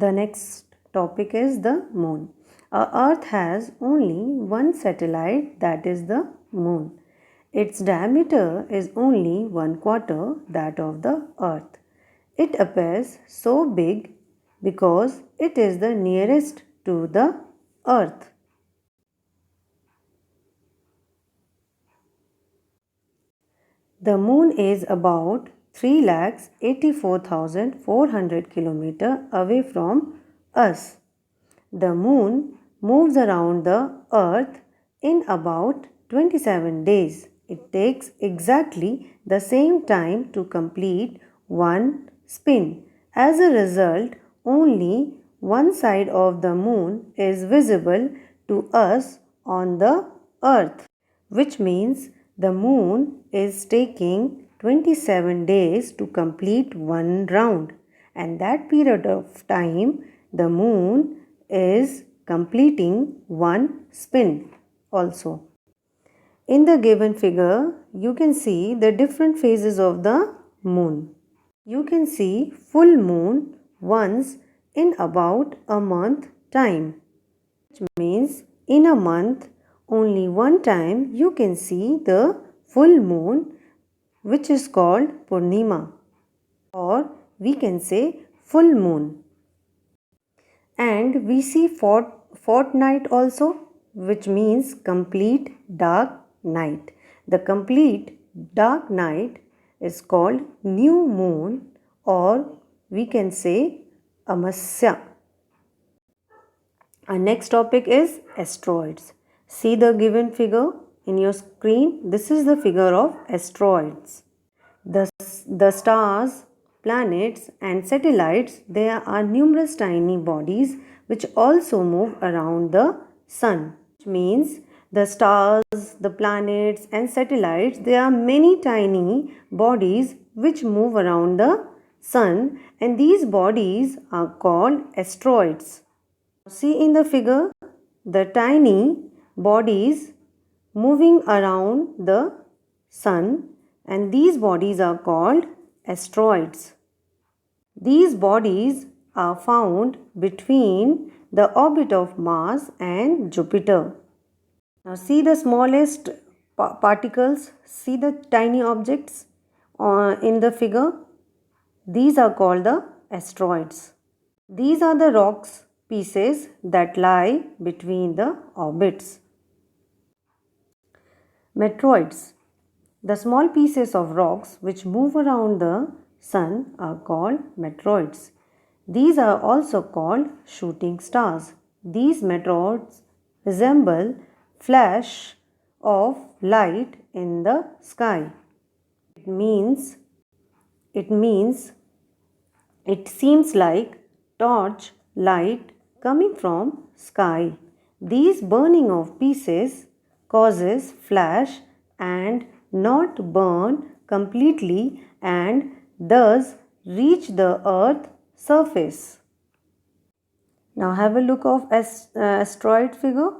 The next topic is the moon. Our Earth has only one satellite, that is the moon. Its diameter is only 1/4 that of the Earth. It appears so big because it is the nearest to the Earth. The moon is about 3,84,400 km away from us. The moon moves around the earth in about 27 days. It takes exactly the same time to complete one spin. As a result, only one side of the moon is visible to us on the earth, which means the moon is taking 27 days to complete one round, and that period of time the moon is completing one spin also. In the given figure, you can see the different phases of the moon. You can see full moon once in about a month time, which means in a month only one time you can see the full moon, which is called Purnima, or we can say full moon. And we see fortnight also, which means complete dark night. The complete dark night is called new moon, or we can say Amasya. Our next topic is asteroids. See the given figure in your screen. This is the figure of asteroids. The stars, planets and satellites, there are numerous tiny bodies which also move around the sun. Which means the stars, the planets and satellites, there are many tiny bodies which move around the sun, and these bodies are called asteroids. See in the figure the tiny bodies moving around the sun, and these bodies are called asteroids. These bodies are found between the orbit of Mars and Jupiter. Now see the smallest particles, see the tiny objects in the figure. These are called the asteroids. These are the rocks pieces that lie between the orbits. Meteoroids. The small pieces of rocks which move around the sun are called meteoroids. These are also called shooting stars. These meteoroids resemble flash of light in the sky. It seems like torch light coming from sky. These burning of pieces causes flash and not burn completely, and thus reach the earth surface. Now have a look of asteroid figure.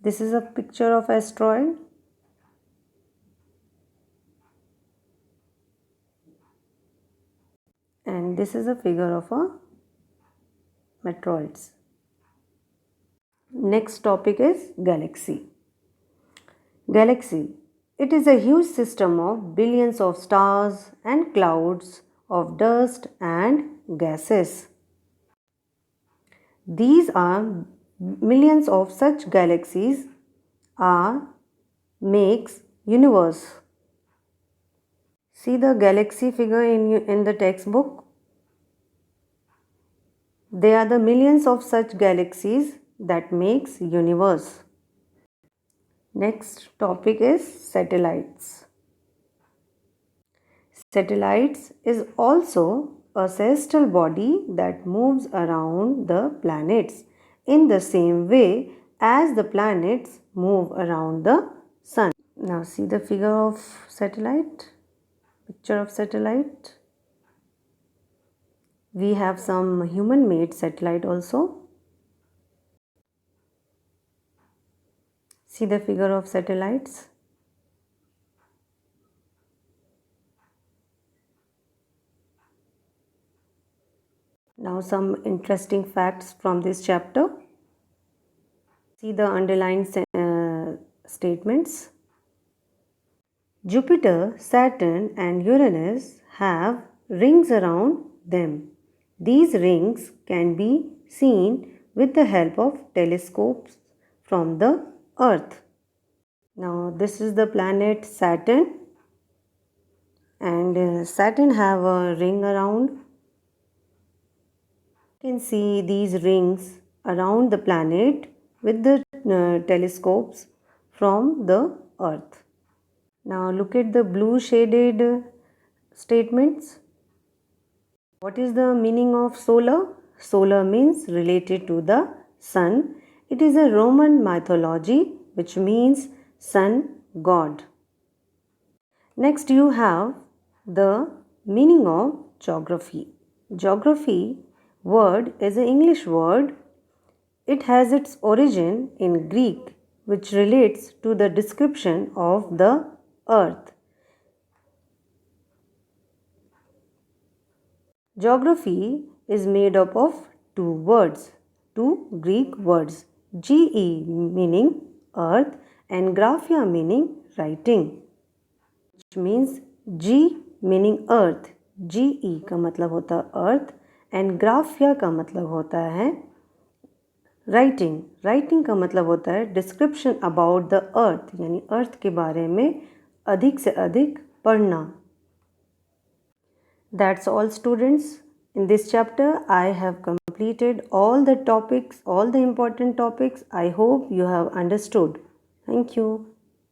This is a picture of asteroid. And this is a figure of a meteoroids. Next topic is galaxy. Galaxy. It is a huge system of billions of stars and clouds of dust and gases. These are millions of such galaxies makes universe. See the galaxy figure in the textbook. They are the millions of such galaxies that makes universe. Next topic is satellites. Satellites is also a celestial body that moves around the planets in the same way as the planets move around the sun. Now see the figure of satellite, picture of satellite. We have some human-made satellite also. See the figure of satellites. Now some interesting facts from this chapter. See the underlined statements. Jupiter, Saturn and Uranus have rings around them. These rings can be seen with the help of telescopes from the Earth. Now this is the planet Saturn, and Saturn have a ring around. You can see these rings around the planet with the telescopes from the Earth. Now look at the blue shaded statements. What is the meaning of solar? Solar means related to the sun. It is a Roman mythology which means sun god. Next you have the meaning of geography. Geography word is an English word. It has its origin in Greek, which relates to the description of the earth. Geography is made up of two Greek words, GE meaning earth and graphia meaning writing, which means G meaning earth, GE का मतलब होता है earth and graphia का मतलब होता है writing. Writing का मतलब होता है description about the earth, यानी earth के बारे में अधिक से अधिक पढ़ना. That's all students. In this chapter I have completed all the topics, all the important topics. I hope you have understood. Thank you.